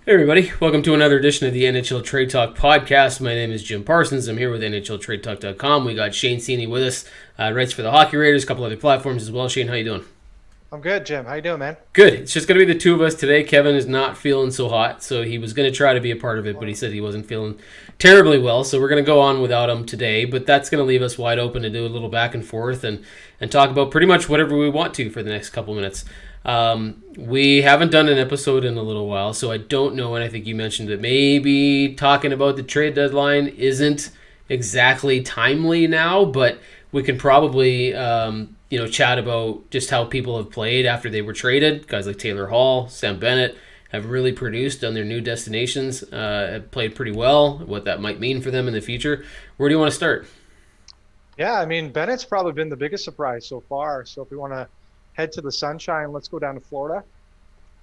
Hey everybody, welcome to another edition of the NHL Trade Talk podcast. My name is Jim Parsons. I'm here with NHLTradeTalk.com. We got Shane Seeney with us, writes for the Hockey Raiders, a couple other platforms as well. Shane, how you doing? I'm good, Jim. How you doing, man? Good. It's just going to be the two of us today. Kevin is not feeling so hot, so he was going to try to be a part of it, but he said he wasn't feeling terribly well, so we're going to go on without him today. But that's going to leave us wide open to do a little back and forth and talk about pretty much whatever we want to for the next couple minutes. We haven't done an episode in a little while, so I don't know, and I think you mentioned that maybe talking about the trade deadline isn't exactly timely now, but we can probably chat about just how people have played after they were traded. Guys like Taylor Hall, Sam Bennett have really produced on their new destinations, have played pretty well, what that might mean for them in the future. Where do you want to start? Yeah, I mean, Bennett's probably been the biggest surprise so far. So if we want to head to the sunshine, let's go down to Florida.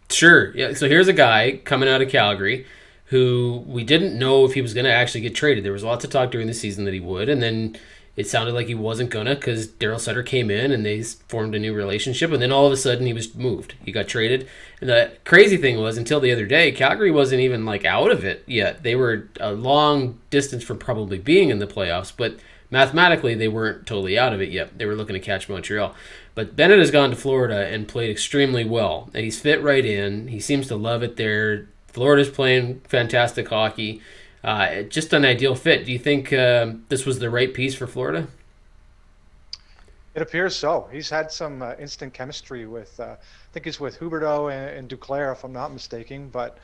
Sure. Yeah. So here's a guy coming out of Calgary who we didn't know if he was going to actually get traded. There was lots of talk during the season that he would, and then it sounded like he wasn't gonna because Daryl Sutter came in and they formed a new relationship, and then all of a sudden he was moved. He got traded, and the crazy thing was until the other day, Calgary wasn't even like out of it yet. They were a long distance from probably being in the playoffs, but mathematically they weren't totally out of it yet. They were looking to catch Montreal. But Bennett has gone to Florida and played extremely well, and he's fit right in. He seems to love it there. Florida's playing fantastic hockey. Just an ideal fit. Do you think this was the right piece for Florida? It appears so. He's had some instant chemistry with, I think he's with Huberdeau and Duclair, if I'm not mistaken. But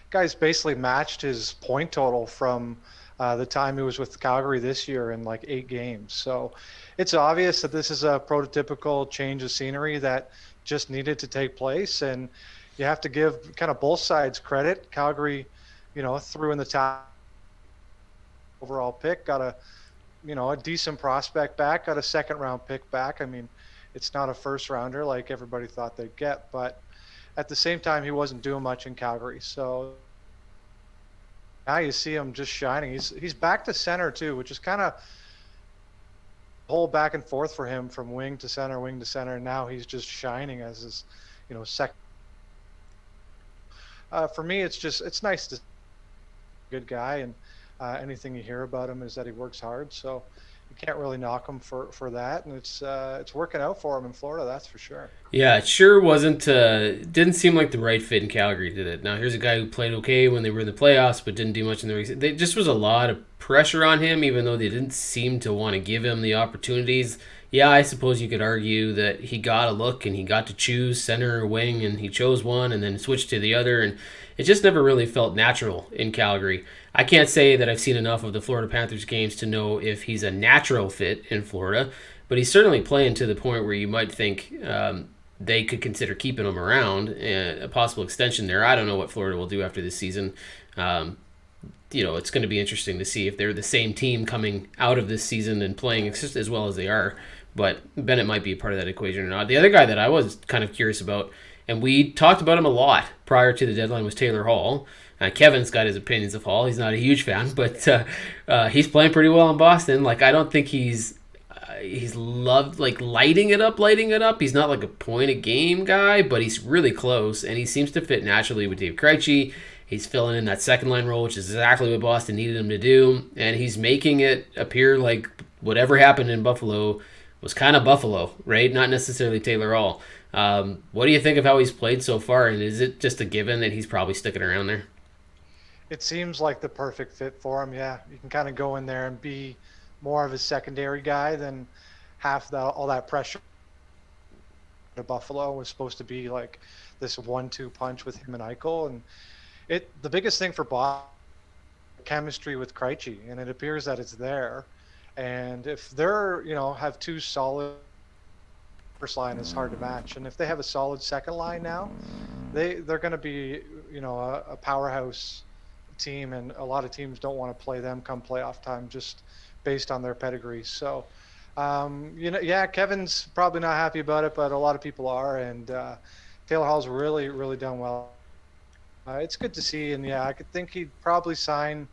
guy's basically matched his point total from the time he was with Calgary this year in like 8 games. So it's obvious that this is a prototypical change of scenery that just needed to take place. And you have to give kind of both sides credit. Calgary, threw in the top overall pick, got a decent prospect back, got a second round pick back. I mean, it's not a first rounder like everybody thought they'd get, but at the same time, he wasn't doing much in Calgary. So now you see him just shining. He's back to center too, which is kind of whole back and forth for him from wing to center, wing to center. And now he's just shining as his, second. For me, it's nice to see a good guy, and anything you hear about him is that he works hard. So you can't really knock him for that, and it's working out for him in Florida, that's for sure. Yeah, it sure wasn't. Didn't seem like the right fit in Calgary, did it? Now here's a guy who played okay when they were in the playoffs, but didn't do much in the race. There just was a lot of pressure on him, even though they didn't seem to want to give him the opportunities. Yeah, I suppose you could argue that he got a look and he got to choose center or wing, and he chose one and then switched to the other, and it just never really felt natural in Calgary. I can't say that I've seen enough of the Florida Panthers games to know if he's a natural fit in Florida, but he's certainly playing to the point where you might think they could consider keeping him around, a possible extension there. I don't know what Florida will do after this season. It's going to be interesting to see if they're the same team coming out of this season and playing as well as they are. But Bennett might be a part of that equation or not. The other guy that I was kind of curious about, and we talked about him a lot prior to the deadline, was Taylor Hall. Kevin's got his opinions of Hall. He's not a huge fan, but he's playing pretty well in Boston. Like, I don't think he's loved like lighting it up. He's not like a point a game guy, but he's really close, and he seems to fit naturally with Dave Krejci. He's filling in that second line role, which is exactly what Boston needed him to do, and he's making it appear like whatever happened in Buffalo was kind of Buffalo, right? Not necessarily Taylor Hall. What do you think of how he's played so far, and is it just a given that he's probably sticking around there? It seems like the perfect fit for him. Yeah, you can kind of go in there and be more of a secondary guy than all that pressure. To Buffalo was supposed to be like this 1-2 punch with him and Eichel, and the biggest thing for Bob, chemistry with Krejci, and it appears that it's there. And if they're have two solid first line, is hard to match, and if they have a solid second line now, they're going to be a powerhouse team, and a lot of teams don't want to play them come playoff time just based on their pedigree. So yeah, Kevin's probably not happy about it, but a lot of people are, and Taylor Hall's really, really done well. It's good to see, and yeah, I could think he'd probably sign,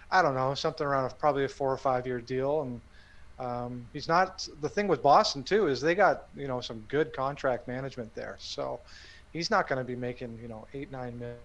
I don't know, something around probably a 4 or 5 year deal. And he's not. The thing with Boston too is they got some good contract management there, so he's not going to be making 8-9 million.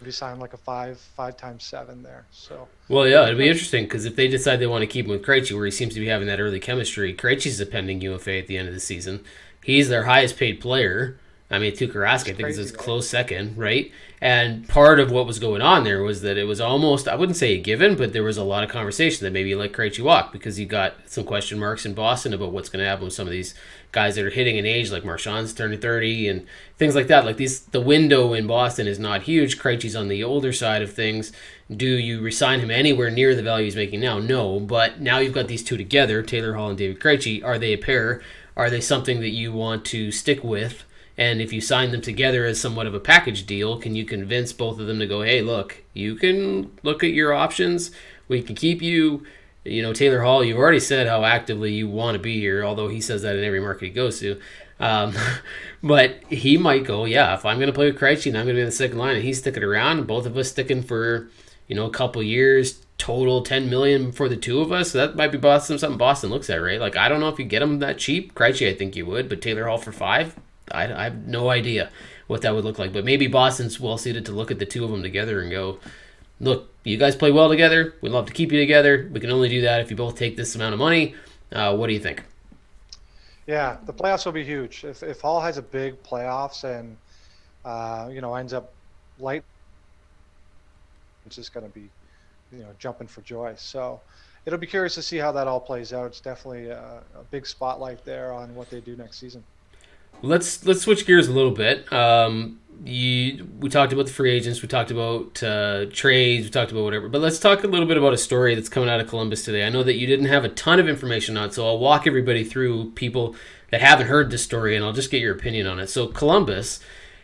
He signed like a five times seven there. So Well, yeah, it'd be interesting because if they decide they want to keep him with Krejci, where he seems to be having that early chemistry, Krejci's a pending UFA at the end of the season. He's their highest paid player. I mean, Tuukka Rask, it's I think, is crazy, his right? close second, right? And part of what was going on there was that it was almost, I wouldn't say a given, but there was a lot of conversation that maybe you let Krejci walk because you got some question marks in Boston about what's going to happen with some of these guys that are hitting an age, like Marchand's turning 30 and things like that. Like the window in Boston is not huge. Krejci's on the older side of things. Do you resign him anywhere near the value he's making now? No, but now you've got these two together, Taylor Hall and David Krejci. Are they a pair? Are they something that you want to stick with? And if you sign them together as somewhat of a package deal, can you convince both of them to go, hey, look, you can look at your options. We can keep you. You know, Taylor Hall, you've already said how actively you want to be here, although he says that in every market he goes to. Um, but he might go, yeah, if I'm going to play with Krejci and I'm going to be in the second line and he's sticking around, and both of us sticking for, a couple years, total $10 million for the two of us, that might be something Boston looks at, right? Like, I don't know if you get him that cheap. Krejci, I think you would, but Taylor Hall for $5, I have no idea what that would look like. But maybe Boston's well suited to look at the two of them together and go, look, you guys play well together. We'd love to keep you together. We can only do that if you both take this amount of money. What do you think? Yeah, the playoffs will be huge. If Hall has a big playoffs and ends up light, it's just going to be jumping for joy. So it'll be curious to see how that all plays out. It's definitely a big spotlight there on what they do next season. Let's switch gears a little bit. We talked about the free agents, we talked about trades, we talked about whatever. But let's talk a little bit about a story that's coming out of Columbus today. I know that you didn't have a ton of information on it, so I'll walk everybody through people that haven't heard this story, and I'll just get your opinion on it. So Columbus,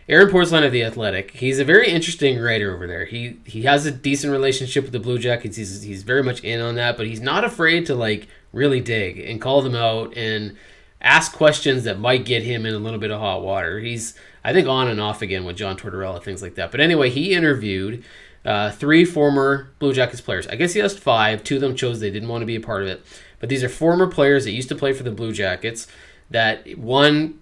Aaron Portzline of The Athletic, he's a very interesting writer over there. He has a decent relationship with the Blue Jackets. He's very much in on that, but he's not afraid to really dig and call them out and ask questions that might get him in a little bit of hot water. He's, I think, on and off again with John Tortorella, things like that. But anyway, he interviewed 3 former Blue Jackets players. I guess he asked 5. 2 of them chose they didn't want to be a part of it. But these are former players that used to play for the Blue Jackets that, one,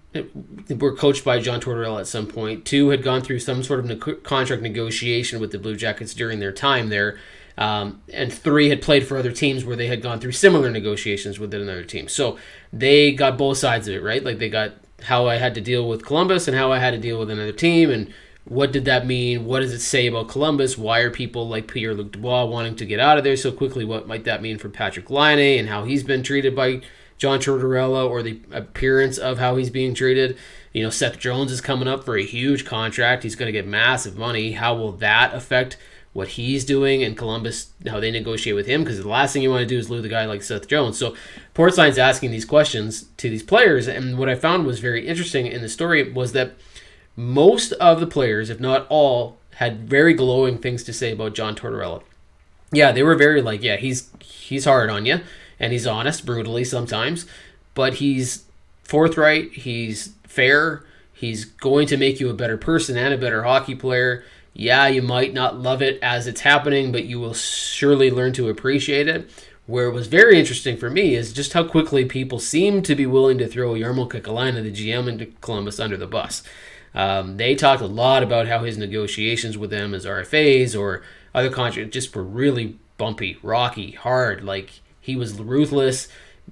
were coached by John Tortorella at some point. 2 had gone through some sort of contract negotiation with the Blue Jackets during their time there. And 3 had played for other teams where they had gone through similar negotiations with another team. So they got both sides of it, right? Like they got how I had to deal with Columbus and how I had to deal with another team, and what did that mean? What does it say about Columbus? Why are people like Pierre-Luc Dubois wanting to get out of there so quickly? What might that mean for Patrick Laine and how he's been treated by John Tortorella, or the appearance of how he's being treated? Seth Jones is coming up for a huge contract. He's going to get massive money. How will that affect what he's doing in Columbus, how they negotiate with him? Because the last thing you want to do is lose a guy like Seth Jones. So Portzline's asking these questions to these players, and what I found was very interesting in the story was that most of the players, if not all, had very glowing things to say about John Tortorella. Yeah, they were very he's hard on you, and he's honest, brutally sometimes, but he's forthright, he's fair, he's going to make you a better person and a better hockey player. Yeah, you might not love it as it's happening, but you will surely learn to appreciate it. Where it was very interesting for me is just how quickly people seem to be willing to throw Jarmo Kekalainen, the GM in Columbus, under the bus. They talked a lot about how his negotiations with them as RFAs or other contracts just were really bumpy, rocky, hard. Like, he was ruthless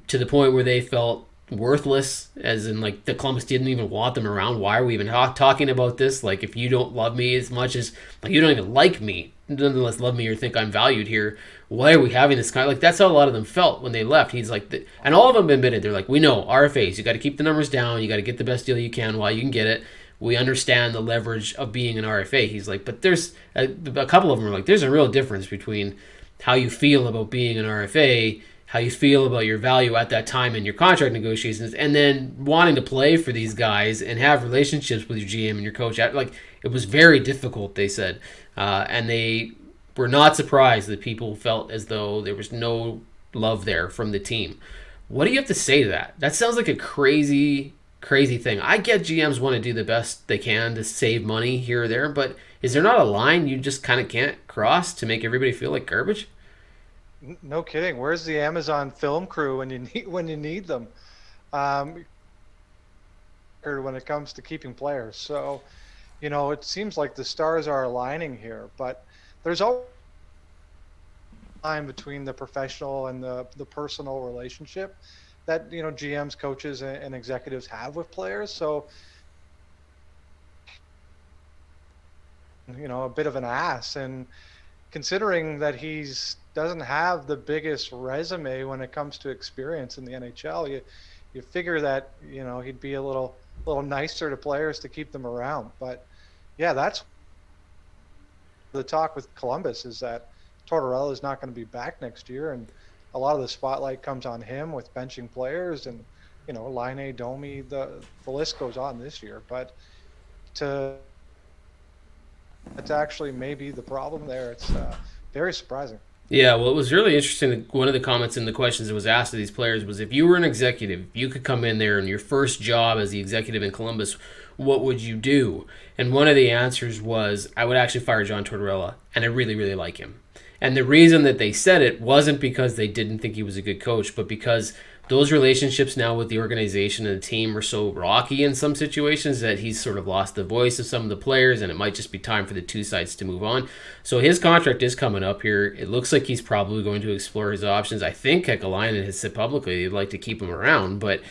to the point where they felt worthless, as in the Columbus didn't even want them around. Why are we even talking about this? Like, if you don't love me as much as you don't even like me, nonetheless love me or think I'm valued here, why are we having this kind of that's how a lot of them felt when they left. He's and all of them admitted, they're like, we know RFAs, you got to keep the numbers down, you got to get the best deal you can while you can get it. We understand the leverage of being an RFA. He's like, but there's a couple of them are like, there's a real difference between how you feel about being an RFA, how you feel about your value at that time in your contract negotiations, and then wanting to play for these guys and have relationships with your GM and your coach. It was very difficult, they said. And they were not surprised that people felt as though there was no love there from the team. What do you have to say to that? That sounds like a crazy thing. I get GMs want to do the best they can to save money here or there, but is there not a line you just kind of can't cross to make everybody feel like garbage? No kidding. Where's the Amazon film crew when you need them? Or when it comes to keeping players. So it seems like the stars are aligning here, but there's always time between the professional and the personal relationship that GMs, coaches, and executives have with players. So a bit of an ass, and considering that he's doesn't have the biggest resume when it comes to experience in the NHL, you figure that he'd be a little nicer to players to keep them around. But yeah, that's the talk with Columbus, is that Tortorella is not going to be back next year, and a lot of the spotlight comes on him with benching players, and Laine, Domi, the list goes on this year. But that's actually maybe the problem there. It's very surprising. Yeah, well, it was really interesting. One of the comments in the questions that was asked of these players was, if you were an executive, you could come in there and your first job as the executive in Columbus, what would you do? And one of the answers was, I would actually fire John Tortorella, and I really, really like him. And the reason that they said it wasn't because they didn't think he was a good coach, but because those relationships now with the organization and the team are so rocky in some situations that he's sort of lost the voice of some of the players, and it might just be time for the two sides to move on. So his contract is coming up here. It looks like he's probably going to explore his options. I think Kekalainen has said publicly he'd like to keep him around, but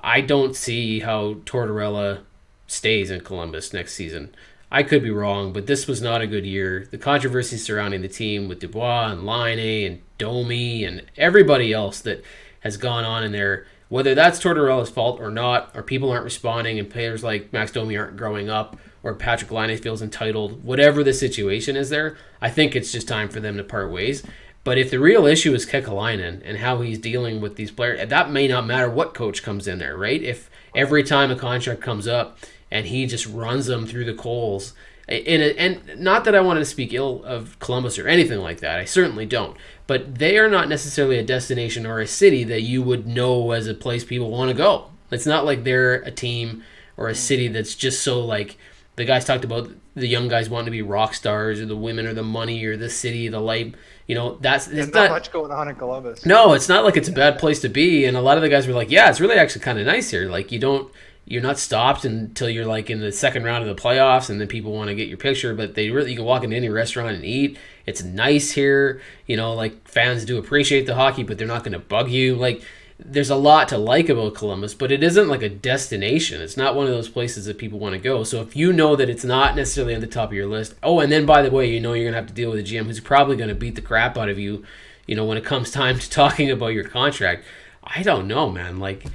I don't see how Tortorella stays in Columbus next season. I could be wrong, but this was not a good year. The controversy surrounding the team with Dubois and Laine and Domi and everybody else that has gone on in there, whether that's Tortorella's fault or not, or people aren't responding and players like Max Domi aren't growing up, or Patrick Laine feels entitled, whatever the situation is there, I think it's just time for them to part ways. But if the real issue is Kekalainen and how he's dealing with these players, that may not matter what coach comes in there, right? If every time a contract comes up and he just runs them through the coals, and not that I want to speak ill of Columbus or anything like that, I certainly don't, but they are not necessarily a destination or a city that you would know as a place people want to go. It's not like they're a team or a city that's just so like, the guys talked about the young guys wanting to be rock stars, or the women, or the money, or the city, the light. There's not much going on in Columbus. No, it's not like it's a bad place to be. And a lot of the guys were like, yeah, it's really actually kind of nice here. Like, you're not stopped until you're like in the second round of the playoffs, and then people want to get your picture. But you can walk into any restaurant and eat. It's nice here. Like, fans do appreciate the hockey, but they're not going to bug you. Like, there's a lot to like about Columbus, but it isn't like a destination. It's not one of those places that people want to go. So if you know that it's not necessarily on the top of your list, and then by the way, you're going to have to deal with a GM who's probably going to beat the crap out of you, when it comes time to talking about your contract. I don't know, man. Like,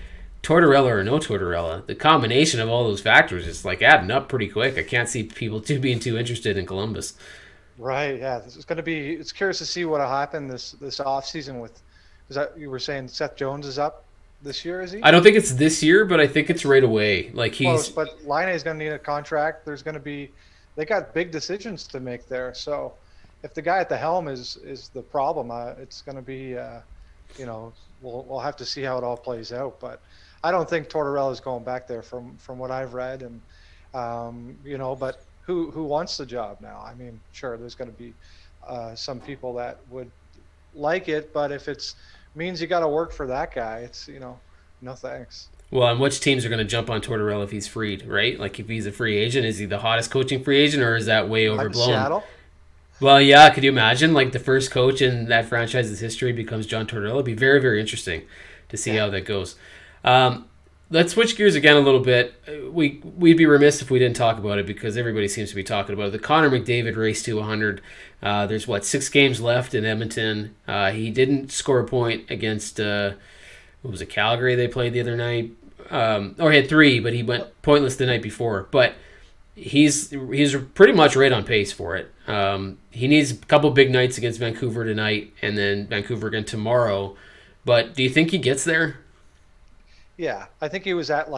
Tortorella or no Tortorella, the combination of all those factors is like adding up pretty quick. I can't see people being too interested in Columbus. Right. Yeah. It's curious to see what will happen this offseason with. Is that, you were saying Seth Jones is up this year, is he? I don't think it's this year, but I think it's right away. Like, he's close, but Laine is going to need a contract. They got big decisions to make there. So if the guy at the helm is the problem, it's going to be, we'll have to see how it all plays out. But I don't think Tortorella is going back there from what I've read, and but who wants the job now? I mean, sure, there's going to be some people that would like it, but if it's means you got to work for that guy, it's no thanks. Well, and which teams are going to jump on Tortorella if he's freed, right? Like, if he's a free agent, is he the hottest coaching free agent, or is that way overblown? Seattle? Well, yeah, could you imagine, like, the first coach in that franchise's history becomes John Tortorella? It'd be very, very interesting to see how that goes. Let's switch gears again a little bit. We'd be remiss if we didn't talk about it, because everybody seems to be talking about it. The Connor McDavid race to 100. There's 6 games left in Edmonton. He didn't score a point against what was it, Calgary they played the other night. Or he had 3, but he went pointless the night before. But he's pretty much right on pace for it. He needs a couple big nights against Vancouver tonight, and then Vancouver again tomorrow. But do you think he gets there? Yeah, I think he was at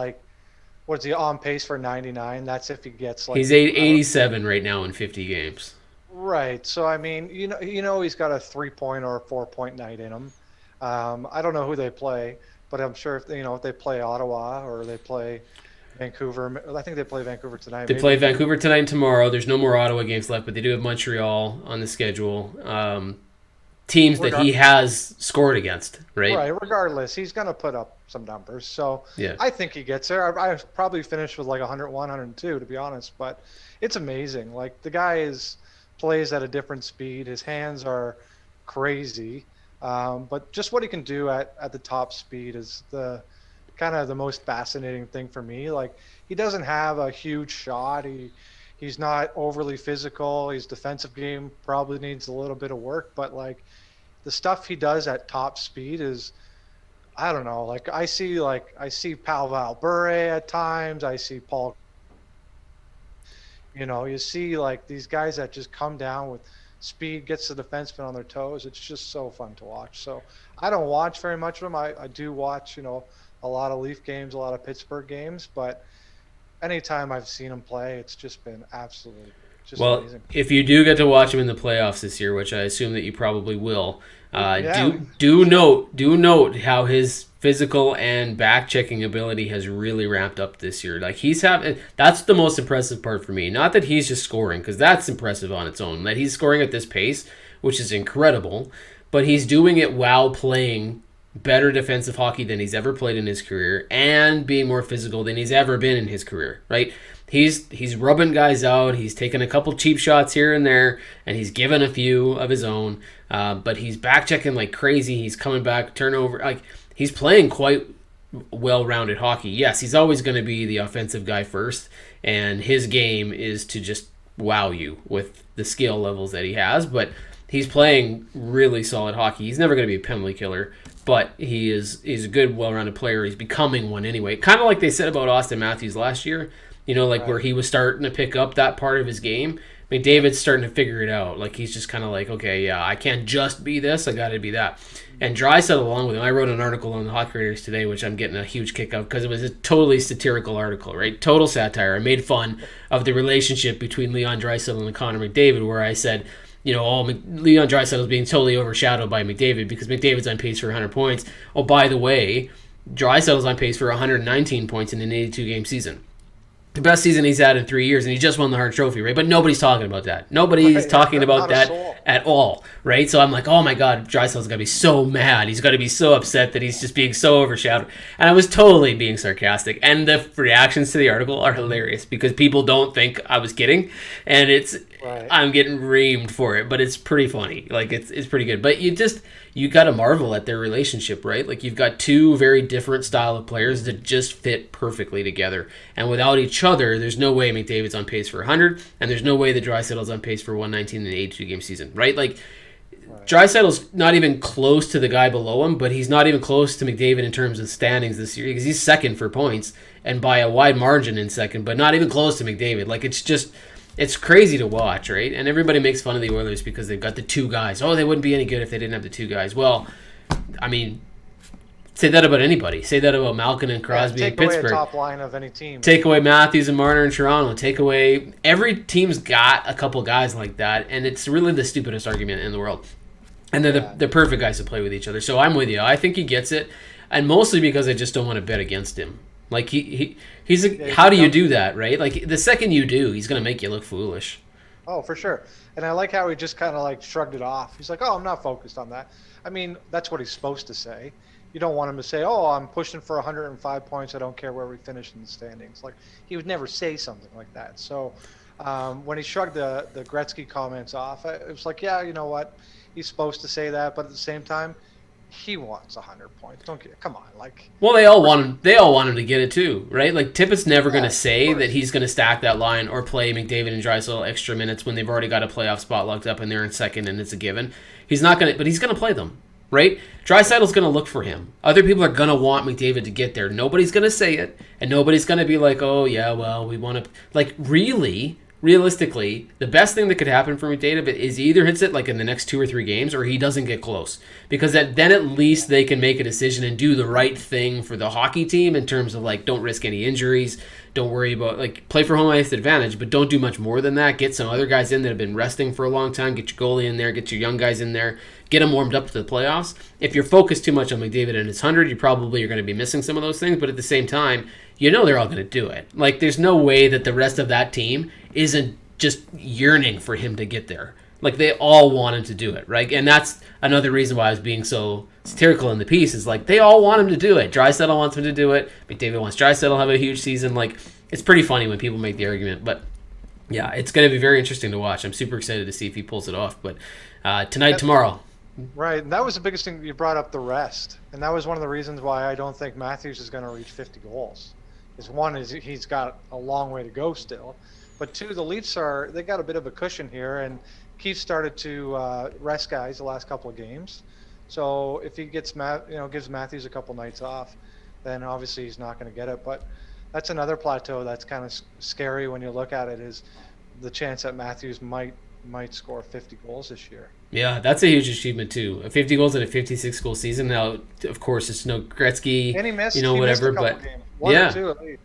what's he on pace for 99? That's if he gets he's 87 right now in 50 games. Right. So I mean, he's got a 3-point or a 4-point night in him. I don't know who they play, but I'm sure if they play Ottawa or they play Vancouver. I think they play Vancouver tonight. They play Vancouver tonight and tomorrow. There's no more Ottawa games left, but they do have Montreal on the schedule. teams that he has scored against, right? Right. Regardless, he's going to put up some numbers. So Yeah. I think he gets there. I probably finished with like 101, 102, to be honest. But it's amazing. Like the guy plays at a different speed. His hands are crazy. But just what he can do at the top speed is the kind of the most fascinating thing for me. Like he doesn't have a huge shot. He's not overly physical. His defensive game probably needs a little bit of work, but like the stuff he does at top speed is, I don't know. Like I see Pavel Bure at times. I see Paul. You see like these guys that just come down with speed, gets the defenseman on their toes. It's just so fun to watch. So I don't watch very much of them. I do watch, a lot of Leaf games, a lot of Pittsburgh games, but anytime I've seen him play, it's just been absolutely just amazing. If you do get to watch him in the playoffs this year, which I assume that you probably will, Yeah. do note how his physical and back checking ability has really ramped up this year. Like that's the most impressive part for me. Not that he's just scoring, because that's impressive on its own. That he's scoring at this pace, which is incredible, but he's doing it while playing better defensive hockey than he's ever played in his career and being more physical than he's ever been in his career, right? He's rubbing guys out. He's taking a couple cheap shots here and there, and he's given a few of his own. But he's back checking like crazy. He's coming back, turnover. Like he's playing quite well-rounded hockey. Yes, he's always going to be the offensive guy first, and his game is to just wow you with the skill levels that he has. But he's playing really solid hockey. He's never going to be a penalty killer, but he's a good, well-rounded player. He's becoming one anyway. Kind of like they said about Austin Matthews last year. Right. Where he was starting to pick up that part of his game. McDavid's starting to figure it out. Like, he's just kind of like, okay, yeah, I can't just be this. I got to be that. And Draisaitl along with him. I wrote an article on the Hockey Writers today, which I'm getting a huge kick out because it was a totally satirical article, right? Total satire. I made fun of the relationship between Leon Draisaitl and Connor McDavid, where I said, Leon Draisaitl is being totally overshadowed by McDavid because McDavid's on pace for 100 points. Oh, by the way, Draisaitl's on pace for 119 points in an 82-game season. The best season he's had in 3 years, and he just won the Hart Trophy, right? But nobody's talking about that. Nobody's talking about that at all, right? So I'm like, oh my God, Draisaitl's got to be so mad. He's got to be so upset that he's just being so overshadowed. And I was totally being sarcastic. And the reactions to the article are hilarious because people don't think I was kidding, and I'm getting reamed for it, but it's pretty funny. Like it's pretty good. But you got to marvel at their relationship, right? Like you've got two very different style of players that just fit perfectly together. And without each other, there's no way McDavid's on pace for 100, and there's no way that Draisaitl's on pace for 119 in an 82-game season, right? Like Draisaitl's not even close to the guy below him, but he's not even close to McDavid in terms of standings this year because he's second for points and by a wide margin in second, but not even close to McDavid. Like it's crazy to watch, right? And everybody makes fun of the Oilers because they've got the two guys. Oh, they wouldn't be any good if they didn't have the two guys. Well, I mean, say that about anybody. Say that about Malkin and Crosby in Pittsburgh. Take away a top line of any team. Take away Matthews and Marner in Toronto. Take away... Every team's got a couple guys like that, and it's really the stupidest argument in the world. And they're the perfect guys to play with each other. So I'm with you. I think he gets it, and mostly because I just don't want to bet against him. Like, how do you do that, right? Like, the second you do, he's going to make you look foolish. Oh, for sure. And I like how he just kind of, like, shrugged it off. He's like, oh, I'm not focused on that. I mean, that's what he's supposed to say. You don't want him to say, oh, I'm pushing for 105 points. I don't care where we finish in the standings. Like, he would never say something like that. So when he shrugged the Gretzky comments off, it was like, yeah, you know what? He's supposed to say that. But at the same time, he wants 100 points. Come on, like. Well, they all want him. They all want him to get it too, right? Like Tippett's never going to say that he's going to stack that line or play McDavid and Draisaitl extra minutes when they've already got a playoff spot locked up and they're in second and it's a given. He's not going to, but he's going to play them, right? Draisaitl's going to look for him. Other people are going to want McDavid to get there. Nobody's going to say it, and nobody's going to be like, oh yeah, well we want to. Like realistically, the best thing that could happen for McDavid is he either hits it like in the next 2 or 3 games or he doesn't get close. Because then at least they can make a decision and do the right thing for the hockey team in terms of like don't risk any injuries, don't worry about like play for home ice advantage, but don't do much more than that. Get some other guys in that have been resting for a long time, get your goalie in there, get your young guys in there, get them warmed up to the playoffs. If you're focused too much on McDavid and his 100, you probably are going to be missing some of those things, but at the same time, they're all going to do it. Like there's no way that the rest of that team isn't just yearning for him to get there. Like they all wanted to do it, right? And that's another reason why I was being so satirical in the piece. Is like they all want him to do it. Draisaitl wants him to do it. McDavid wants Draisaitl to have a huge season. Like it's pretty funny when people make the argument, but yeah, it's going to be very interesting to watch. I'm super excited to see if he pulls it off. But tonight, tomorrow. Right, and that was the biggest thing you brought up, the rest, and that was one of the reasons why I don't think Matthews is going to reach 50 goals. Is one is he's got a long way to go still, but two, the Leafs they got a bit of a cushion here, and Keith started to rest guys the last couple of games, so if he gives Matthews a couple nights off, then obviously he's not going to get it. But that's another plateau that's kind of scary when you look at it, is the chance that Matthews might score 50 goals this year. Yeah, that's a huge achievement too. 50 goals in a 56 goal season. Now, of course, it's no Gretzky, And he missed, whatever. missed a couple But games. One yeah, or two at least.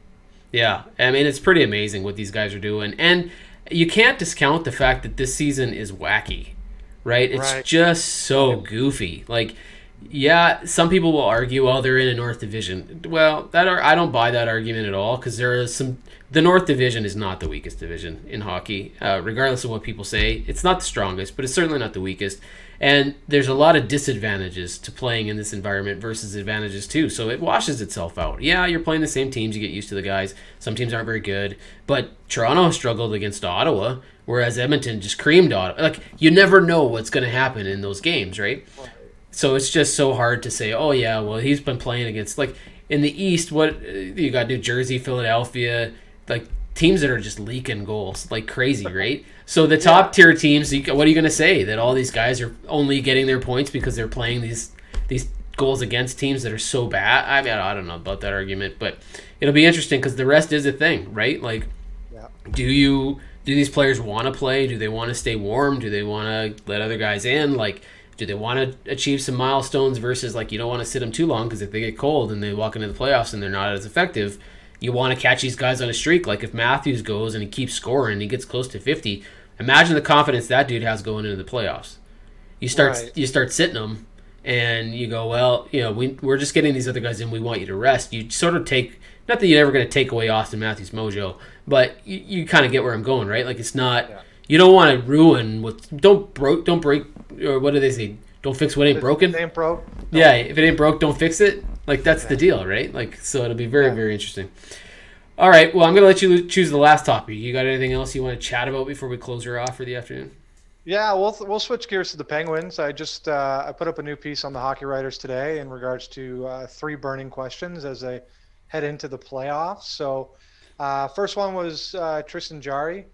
yeah. I mean, it's pretty amazing what these guys are doing, and you can't discount the fact that this season is wacky, right? It's Right. just so goofy. Like, yeah, some people will argue, "Oh, they're in a North Division." Well, I don't buy that argument at all because there is some. The North Division is not the weakest division in hockey, regardless of what people say. It's not the strongest, but it's certainly not the weakest. And there's a lot of disadvantages to playing in this environment versus advantages too. So it washes itself out. Yeah, you're playing the same teams. You get used to the guys. Some teams aren't very good. But Toronto struggled against Ottawa, whereas Edmonton just creamed Ottawa. Like, you never know what's going to happen in those games, right? So it's just so hard to say, oh, yeah, well, he's been playing against, like, in the East, what you got New Jersey, Philadelphia, like, teams that are just leaking goals like crazy, right? So the top tier teams, what are you going to say? That all these guys are only getting their points because they're playing these goals against teams that are so bad? I mean, I don't know about that argument, but it'll be interesting because the rest is a thing, right? Like, Yeah. do these players want to play? Do they want to stay warm? Do they want to let other guys in? Like, do they want to achieve some milestones versus, like, you don't want to sit them too long because if they get cold and they walk into the playoffs and they're not as effective, you want to catch these guys on a streak. Like if Matthews goes and he keeps scoring and he gets close to 50, imagine the confidence that dude has going into the playoffs. You start sitting them and you go, well, we're just getting these other guys in. We want you to rest. You sort of take, not that you're ever going to take away Austin Matthews' mojo, but you kind of get where I'm going, right? Like it's not, you don't want to ruin don't break, or what do they say? Don't fix what ain't broken. It ain't broke. Yeah, if it ain't broke, don't fix it. Like, that's the deal, right? Like, so it'll be very, very interesting. All right, well, I'm going to let you choose the last topic. You got anything else you want to chat about before we close her off for the afternoon? Yeah, we'll switch gears to the Penguins. I just I put up a new piece on the Hockey Writers today in regards to 3 burning questions as they head into the playoffs. So first one was Tristan Jarry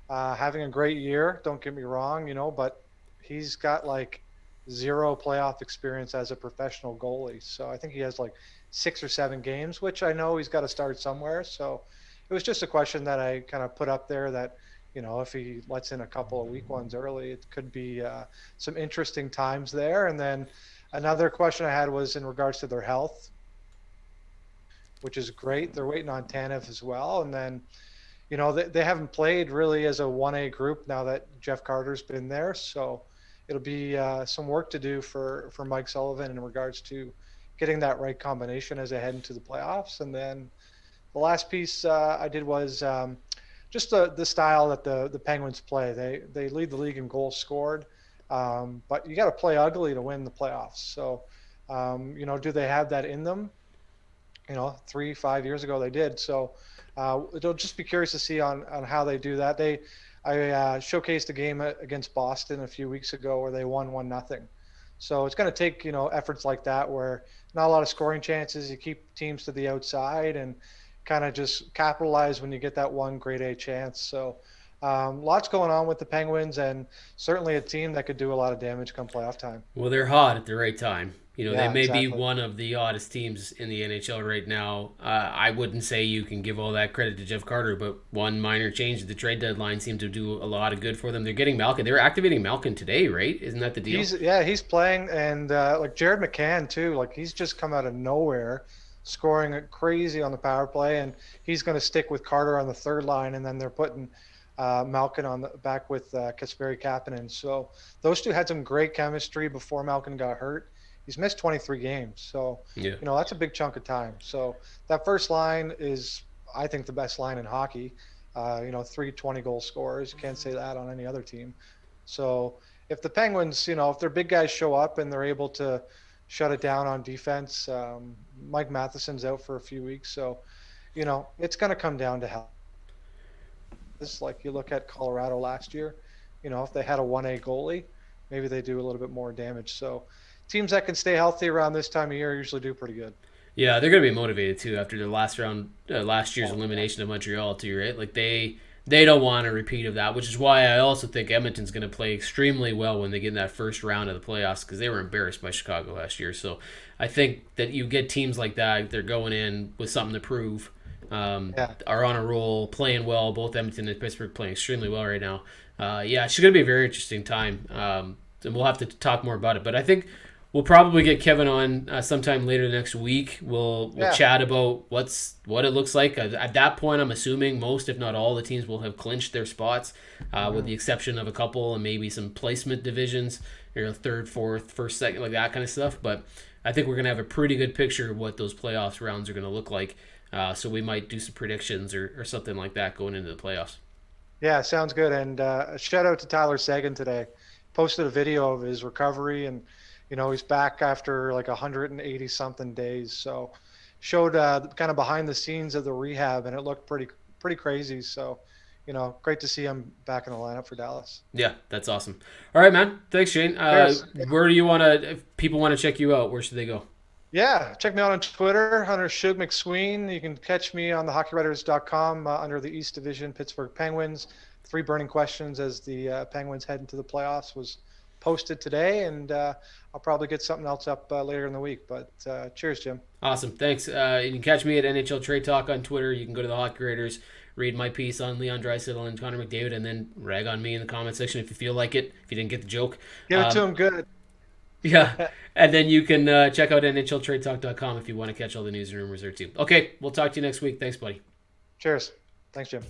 having a great year. Don't get me wrong, but he's got like 0 playoff experience as a professional goalie. So I think he has like 6 or 7 games, which I know he's got to start somewhere. So it was just a question that I kind of put up there that, if he lets in a couple of weak ones early, it could be some interesting times there. And then another question I had was in regards to their health, which is great. They're waiting on Tanev as well. And then, they haven't played really as a 1A group now that Jeff Carter's been there. So it'll be some work to do for Mike Sullivan in regards to getting that right combination as they head into the playoffs. And then the last piece I did was just the style that the Penguins play. They lead the league in goals scored, but you got to play ugly to win the playoffs. So, do they have that in them? 3-5 years ago they did. So it'll just be curious to see on how they do that. I showcased a game against Boston a few weeks ago where they won 1-0. So it's going to take, efforts like that where not a lot of scoring chances. You keep teams to the outside and kind of just capitalize when you get that one grade A chance. So lots going on with the Penguins and certainly a team that could do a lot of damage come playoff time. Well, they're hot at the right time. They may exactly. be one of the oddest teams in the NHL right now. I wouldn't say you can give all that credit to Jeff Carter, but one minor change at the trade deadline seemed to do a lot of good for them. They're getting Malkin. They were activating Malkin today, right? Isn't that the deal? He's playing, and like Jared McCann too. Like he's just come out of nowhere, scoring crazy on the power play, and he's going to stick with Carter on the third line, and then they're putting Malkin on the back with Kasperi Kapanen. So those two had some great chemistry before Malkin got hurt. He's missed 23 games, so that's a big chunk of time. So that first line is, I think, the best line in hockey. 3 20-goal scorers. You can't say that on any other team. So if the Penguins, if their big guys show up and they're able to shut it down on defense, Mike Matheson's out for a few weeks, so it's going to come down to health. It's like you look at Colorado last year, if they had a 1A goalie, maybe they do a little bit more damage. So teams that can stay healthy around this time of year usually do pretty good. Yeah, they're going to be motivated too after the last year's elimination of Montreal too, right? Like they don't want a repeat of that, which is why I also think Edmonton's going to play extremely well when they get in that first round of the playoffs because they were embarrassed by Chicago last year. So I think that you get teams like that, they're going in with something to prove, are on a roll, playing well. Both Edmonton and Pittsburgh playing extremely well right now. It's going to be a very interesting time, and we'll have to talk more about it. But I think we'll probably get Kevin on sometime later next week. We'll chat about what it looks like. At that point, I'm assuming most, if not all, the teams will have clinched their spots, with the exception of a couple and maybe some placement divisions, third, fourth, first, second, like that kind of stuff. But I think we're going to have a pretty good picture of what those playoffs rounds are going to look like. So we might do some predictions or something like that going into the playoffs. Yeah, sounds good. And a shout out to Tyler Seguin today. Posted a video of his recovery, and he's back after like 180 something days. So showed kind of behind the scenes of the rehab, and it looked pretty crazy. So great to see him back in the lineup for Dallas. Yeah, that's awesome. All right, man. Thanks, Shane. Where do you want to? If people want to check you out, where should they go? Yeah, check me out on Twitter, Hunter Shug McSween. You can catch me on the HockeyWriters.com under the East Division Pittsburgh Penguins. 3 burning questions as the Penguins head into the playoffs was posted today, and I'll probably get something else up later in the week. But cheers, Jim. Awesome, thanks. You can catch me at NHL Trade Talk on Twitter. You can go to the Hockey Writers, read my piece on Leon Draisaitl and Connor McDavid, and then rag on me in the comment section if you feel like it, if you didn't get the joke. Give it to him good. Yeah, and then you can check out NHLTradeTalk.com if you want to catch all the news and rumors there too. Okay, we'll talk to you next week. Thanks, buddy. Cheers. Thanks, Jim.